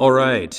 All right,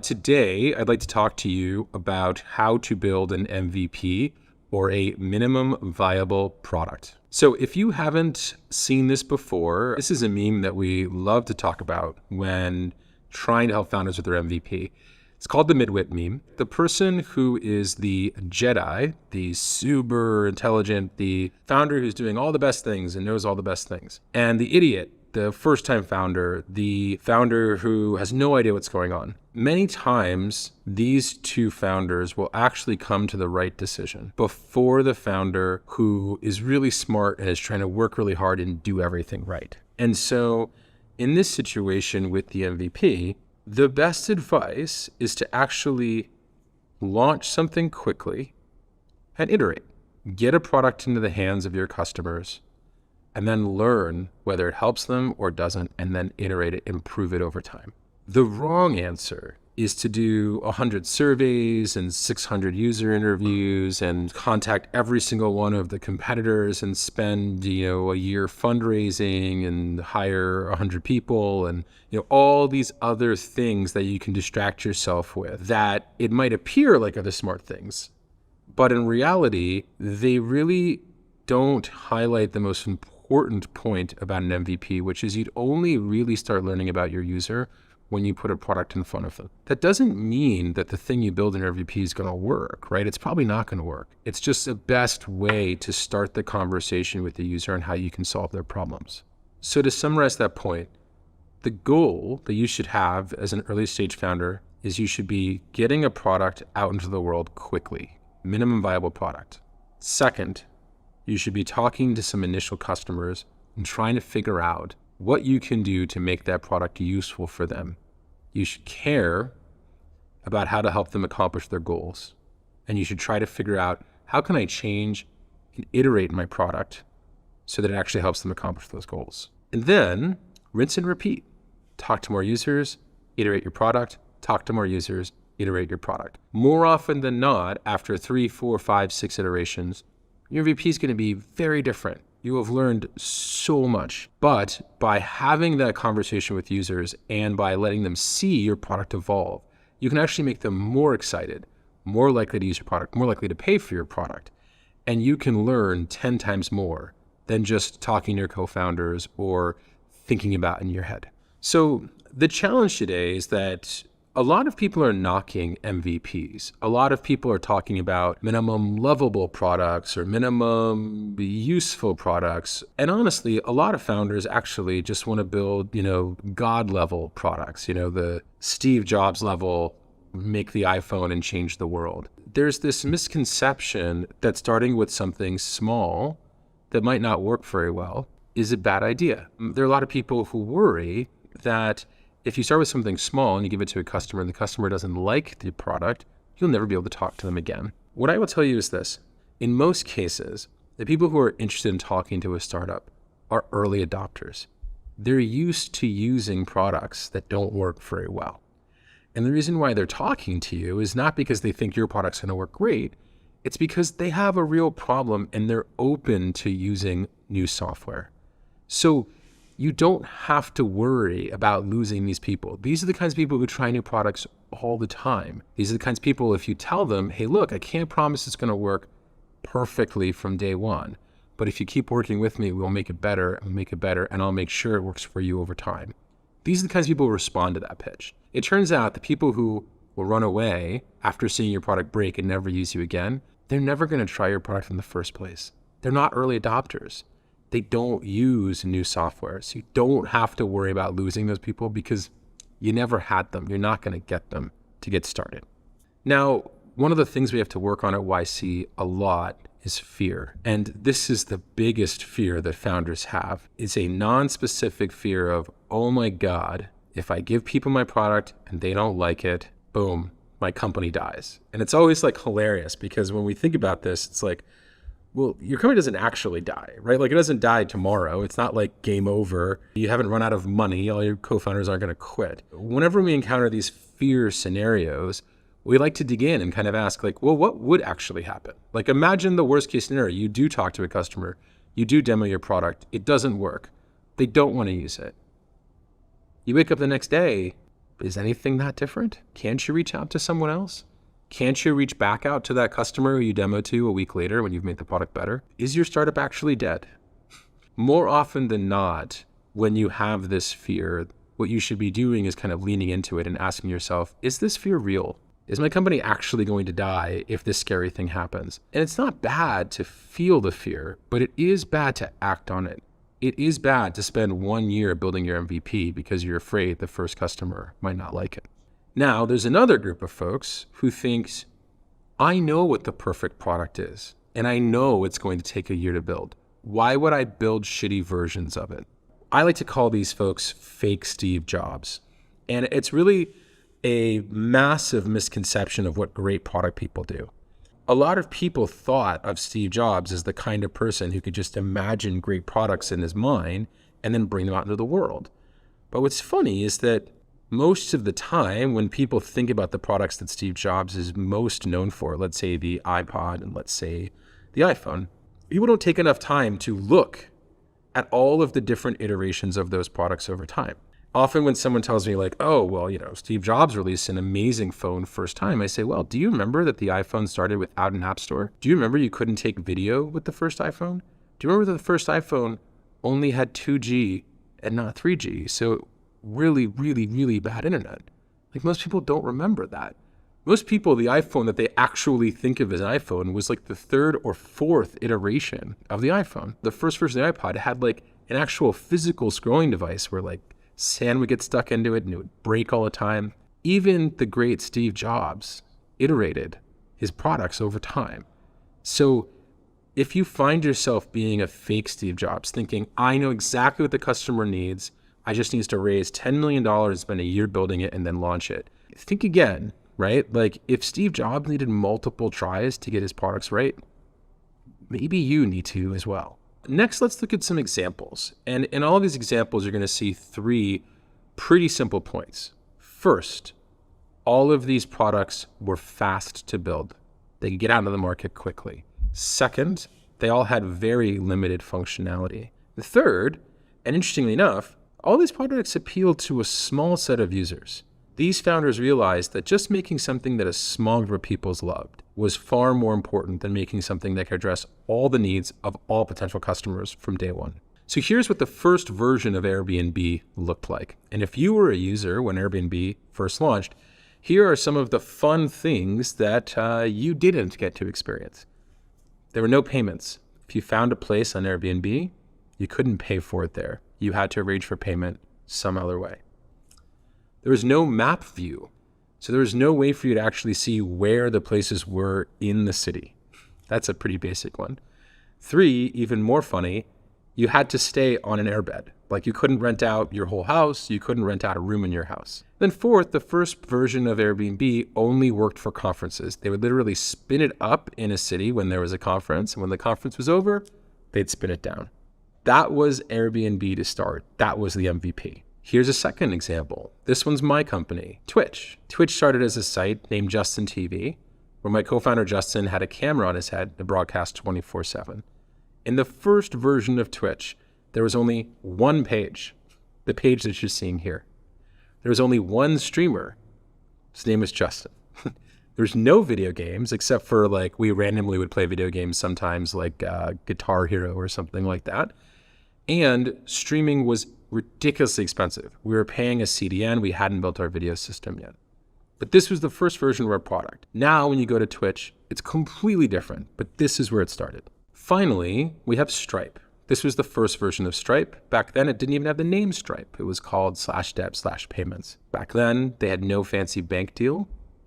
today I'd like to talk to you about how to build an MVP, or a minimum viable product. So if you haven't seen this before, this is a meme that we love to talk about when trying to help founders with their MVP. It's called the midwit meme. The person who is the Jedi, the super intelligent, the founder who's doing all the best things and knows all the best things, and the idiot, the first-time founder, the founder who has no idea what's going on. Many times, these two founders will actually come to the right decision before the founder who is really smart and is trying to work really hard and do everything right. And so in this situation with the MVP, the best advice is to actually launch something quickly and iterate. Get a product into the hands of your customers and then learn whether it helps them or doesn't, and then iterate it, improve it over time. The wrong answer is to do 100 surveys and 600 user interviews and contact every single one of the competitors and spend, a year fundraising and hire 100 people and, all these other things that you can distract yourself with, that it might appear like other smart things, but in reality, they really don't highlight the most important point about an MVP, which is you'd only really start learning about your user when you put a product in front of them. That doesn't mean that the thing you build in your MVP is going to work, right? It's probably not going to work. It's just the best way to start the conversation with the user and how you can solve their problems. So to summarize that point, the goal that you should have as an early stage founder is you should be getting a product out into the world quickly, minimum viable product. Second, you should be talking to some initial customers and trying to figure out what you can do to make that product useful for them. You should care about how to help them accomplish their goals. And you should try to figure out, how can I change and iterate my product so that it actually helps them accomplish those goals? And then rinse and repeat. Talk to more users, iterate your product, talk to more users, iterate your product. More often than not, after 3, 4, 5, 6 iterations, your MVP is going to be very different. You have learned so much, but by having that conversation with users and by letting them see your product evolve, you can actually make them more excited, more likely to use your product, more likely to pay for your product. And you can learn 10 times more than just talking to your co-founders or thinking about in your head. So the challenge today is that a lot of people are knocking MVPs. A lot of people are talking about minimum lovable products or minimum useful products. And honestly, a lot of founders actually just want to build, God level products, the Steve Jobs level, make the iPhone and change the world. There's this misconception that starting with something small that might not work very well is a bad idea. There are a lot of people who worry that if you start with something small and you give it to a customer and the customer doesn't like the product, you'll never be able to talk to them again. What I will tell you is this. In most cases, the people who are interested in talking to a startup are early adopters. They're used to using products that don't work very well. And the reason why they're talking to you is not because they think your product's going to work great. It's because they have a real problem and they're open to using new software. So you don't have to worry about losing these people. These are the kinds of people who try new products all the time. These are the kinds of people, if you tell them, hey, look, I can't promise it's going to work perfectly from day one, but if you keep working with me, we'll make it better, and I'll make sure it works for you over time. These are the kinds of people who respond to that pitch. It turns out the people who will run away after seeing your product break and never use you again, they're never going to try your product in the first place. They're not early adopters. They don't use new software. So you don't have to worry about losing those people because you never had them. You're not going to get them to get started. Now, one of the things we have to work on at YC a lot is fear. And this is the biggest fear that founders have. It's a non-specific fear of, oh my God, if I give people my product and they don't like it, boom, my company dies. And it's always like hilarious because when we think about this, it's like, well, your company doesn't actually die, right? Like it doesn't die tomorrow. It's not like game over. You haven't run out of money. All your co-founders aren't going to quit. Whenever we encounter these fear scenarios, we like to dig in and kind of ask like, well, what would actually happen? Like imagine the worst case scenario. You do talk to a customer. You do demo your product. It doesn't work. They don't want to use it. You wake up the next day Is anything that different? Can't you reach out to someone else? Can't you reach back out to that customer who you demoed to a week later when you've made the product better? Is your startup actually dead? More often than not, when you have this fear, what you should be doing is kind of leaning into it and asking yourself, is this fear real? Is my company actually going to die if this scary thing happens? And it's not bad to feel the fear, but it is bad to act on it. It is bad to spend 1 year building your MVP because you're afraid the first customer might not like it. Now, there's another group of folks who thinks, I know what the perfect product is, and I know it's going to take a year to build. Why would I build shitty versions of it? I like to call these folks fake Steve Jobs. And it's really a massive misconception of what great product people do. A lot of people thought of Steve Jobs as the kind of person who could just imagine great products in his mind and then bring them out into the world. But what's funny is that most of the time when people think about the products that Steve Jobs is most known for, let's say the iPod and let's say the iPhone, people don't take enough time to look at all of the different iterations of those products over time. Often when someone tells me like, oh, well, Steve Jobs released an amazing phone first time, I say, well, do you remember that the iPhone started without an app store? Do you remember you couldn't take video with the first iPhone? Do you remember that the first iPhone only had 2G and not 3G? So really, really, really bad internet. Like most people don't remember that. Most people, the iPhone that they actually think of as an iPhone was like the third or fourth iteration of the iPhone. The first version of the iPod had like an actual physical scrolling device where like sand would get stuck into it and it would break all the time. Even the great Steve Jobs iterated his products over time. So if you find yourself being a fake Steve Jobs, thinking, I know exactly what the customer needs, I just need to raise $10 million, spend a year building it, and then launch it. Think again, right? Like if Steve Jobs needed multiple tries to get his products right, maybe you need to as well. Next, let's look at some examples. And in all of these examples, you're going to see 3 pretty simple points. First, all of these products were fast to build. They could get out into the market quickly. Second, they all had very limited functionality. The third, and interestingly enough, all these products appealed to a small set of users. These founders realized that just making something that a small group of people loved was far more important than making something that could address all the needs of all potential customers from day one. So here's what the first version of Airbnb looked like. And if you were a user when Airbnb first launched, here are some of the fun things that you didn't get to experience. There were no payments. If you found a place on Airbnb, you couldn't pay for it there. You had to arrange for payment some other way. There was no map view. So there was no way for you to actually see where the places were in the city. That's a pretty basic one. 3, even more funny, you had to stay on an airbed. Like you couldn't rent out your whole house. You couldn't rent out a room in your house. Then 4th, the first version of Airbnb only worked for conferences. They would literally spin it up in a city when there was a conference. And when the conference was over, they'd spin it down. That was Airbnb to start. That was the MVP. Here's a second example. This one's my company, Twitch. Twitch started as a site named Justin TV, where my co-founder Justin had a camera on his head to broadcast 24/7. In the first version of Twitch, there was only one page, the page that you're seeing here. There was only one streamer. His name was Justin. There's no video games except for like we randomly would play video games sometimes like Guitar Hero or something like that. And streaming was ridiculously expensive. We were paying a CDN. We hadn't built our video system yet. But this was the first version of our product. Now, when you go to Twitch, it's completely different, but this is where it started. Finally, we have Stripe. This was the first version of Stripe. Back then, it didn't even have the name Stripe. It was called /debt/payments. Back then, they had no fancy bank deal.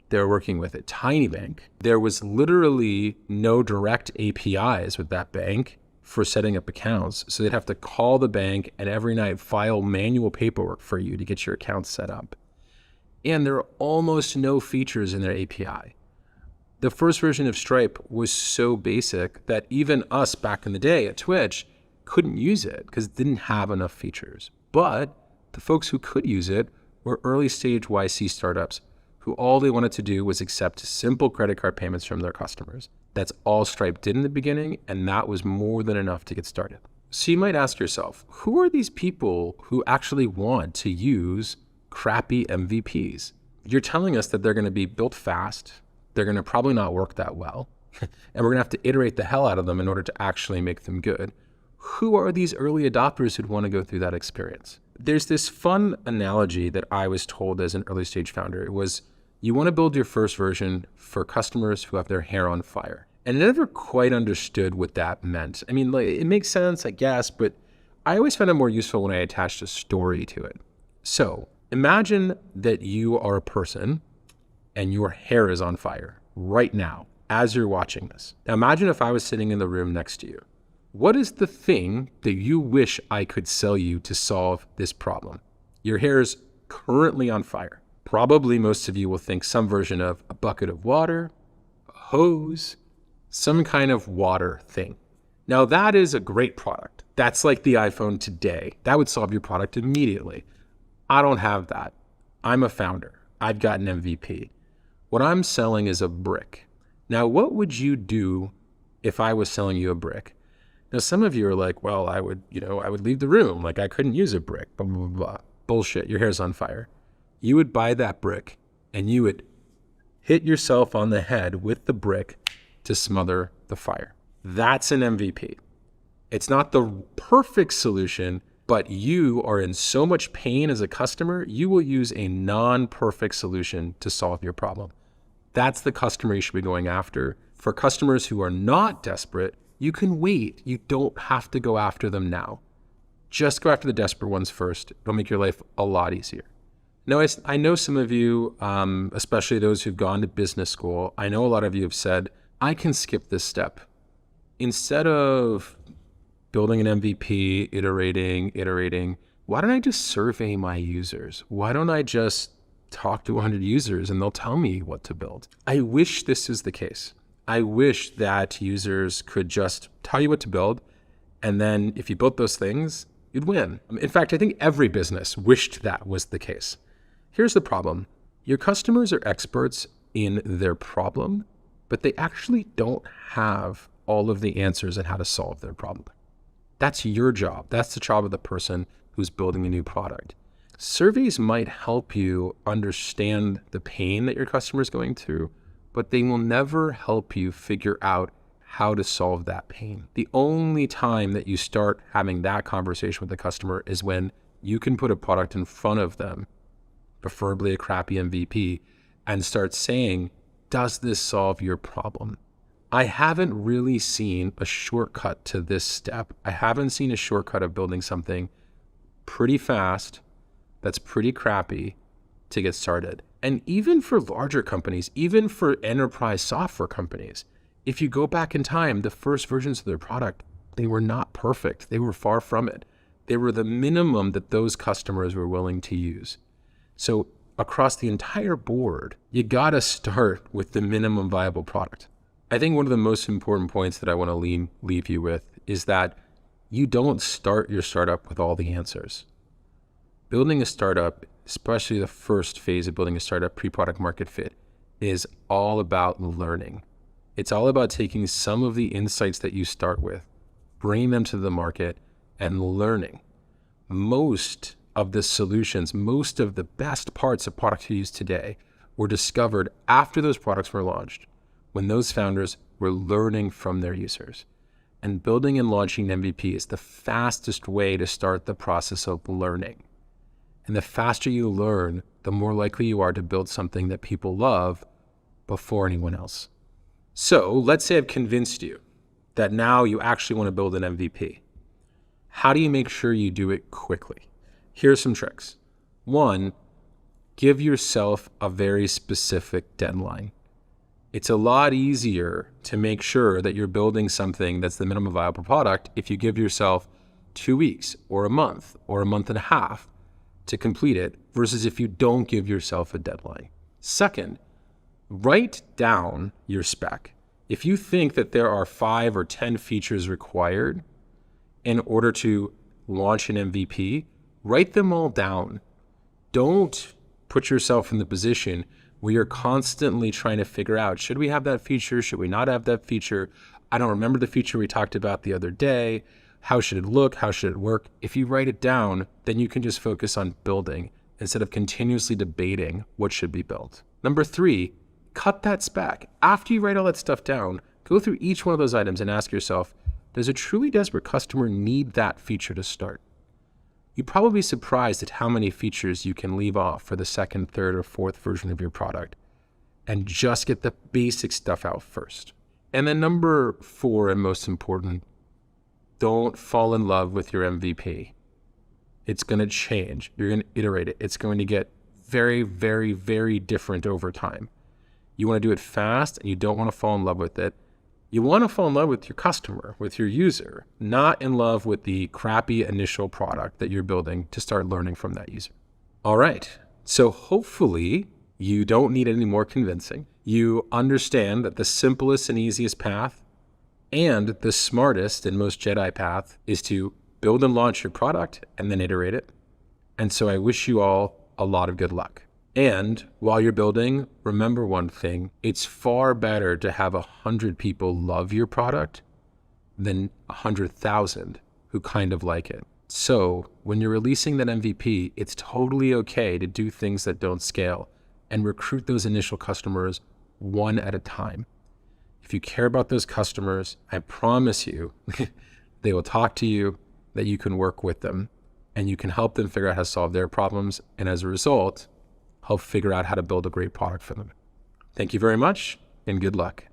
They were working with a tiny bank. There was literally no direct APIs with that bank for setting up accounts. So they'd have to call the bank and every night file manual paperwork for you to get your account set up. And there are almost no features in their API. The first version of Stripe was so basic that even us back in the day at Twitch couldn't use it because it didn't have enough features. But the folks who could use it were early stage YC startups who all they wanted to do was accept simple credit card payments from their customers. That's all Stripe did in the beginning, and that was more than enough to get started. So you might ask yourself, who are these people who actually want to use crappy MVPs. You're telling us that they're going to be built fast, they're going to probably not work that well, and we're going to have to iterate the hell out of them in order to actually make them good. Who are these early adopters who'd want to go through that experience? There's this fun analogy that I was told as an early stage founder. It was, you want to build your first version for customers who have their hair on fire. And I never quite understood what that meant. I mean, like, it makes sense, I guess, but I always found it more useful when I attached a story to it. So imagine that you are a person and your hair is on fire right now as you're watching this. Now imagine if I was sitting in the room next to you. What is the thing that you wish I could sell you to solve this problem? Your hair is currently on fire. Probably most of you will think some version of a bucket of water, a hose, some kind of water thing. Now that is a great product. That's like the iPhone today. That would solve your product immediately. I don't have that. I'm a founder. I've got an MVP. What I'm selling is a brick. Now, what would you do if I was selling you a brick? Now, some of you are like, well, I would leave the room. Like, I couldn't use a brick, blah, blah, blah, blah. Bullshit, your hair's on fire. You would buy that brick and you would hit yourself on the head with the brick to smother the fire. That's an MVP. It's not the perfect solution, but you are in so much pain as a customer, you will use a non-perfect solution to solve your problem. That's the customer you should be going after. For customers who are not desperate, you can wait. You don't have to go after them now. Just go after the desperate ones first. It'll make your life a lot easier. Now, I know some of you, especially those who've gone to business school, I know a lot of you have said, I can skip this step. Instead of building an MVP, iterating, why don't I just survey my users? Why don't I just talk to 100 users and they'll tell me what to build? I wish this is the case. I wish that users could just tell you what to build, and then if you built those things, you'd win. In fact, I think every business wished that was the case. Here's the problem. Your customers are experts in their problem, but they actually don't have all of the answers on how to solve their problem. That's your job. That's the job of the person who's building a new product. Surveys might help you understand the pain that your customer is going through, but they will never help you figure out how to solve that pain. The only time that you start having that conversation with the customer is when you can put a product in front of them, preferably a crappy MVP, and start saying, does this solve your problem? I haven't really seen a shortcut to this step. I haven't seen a shortcut of building something pretty fast that's pretty crappy to get started. And even for larger companies, even for enterprise software companies, if you go back in time, the first versions of their product, they were not perfect. They were far from it. They were the minimum that those customers were willing to use. So across the entire board, you gotta start with the minimum viable product. I think one of the most important points that I want to leave you with is that you don't start your startup with all the answers. Building a startup, especially the first phase of building a startup, pre-product market fit, is all about learning. It's all about taking some of the insights that you start with, bringing them to the market, and learning. Most of the solutions, most of the best parts of products you use today were discovered after those products were launched, when those founders were learning from their users. And building and launching an MVP is the fastest way to start the process of learning. And the faster you learn, the more likely you are to build something that people love before anyone else. So let's say I've convinced you that now you actually want to build an MVP. How do you make sure you do it quickly? Here's some tricks. 1, give yourself a very specific deadline. It's a lot easier to make sure that you're building something that's the minimum viable product if you give yourself 2 weeks or a month and a half to complete it versus if you don't give yourself a deadline. Second, write down your spec. If you think that there are 5 or 10 features required in order to launch an MVP, write them all down. Don't put yourself in the position where you're constantly trying to figure out, should we have that feature? Should we not have that feature? I don't remember the feature we talked about the other day. How should it look? How should it work? If you write it down, then you can just focus on building. instead of continuously debating what should be built. Number 3, cut that spec. After you write all that stuff down, go through each one of those items and ask yourself, does a truly desperate customer need that feature to start? You'd probably be surprised at how many features you can leave off for the second, third, or fourth version of your product and just get the basic stuff out first. And then number 4, and most important, don't fall in love with your MVP. It's going to change. You're going to iterate it. It's going to get very, very, very different over time. You want to do it fast, and you don't want to fall in love with it. You want to fall in love with your customer, with your user, not in love with the crappy initial product that you're building to start learning from that user. All right. So hopefully you don't need any more convincing. You understand that the simplest and easiest path and the smartest and most Jedi path is to build and launch your product and then iterate it. And so I wish you all a lot of good luck. And while you're building, remember one thing, it's far better to have 100 people love your product than 100,000 who kind of like it. So when you're releasing that MVP, it's totally okay to do things that don't scale and recruit those initial customers one at a time. If you care about those customers, I promise you, they will talk to you, that you can work with them, and you can help them figure out how to solve their problems. And as a result, help figure out how to build a great product for them. Thank you very much, and good luck.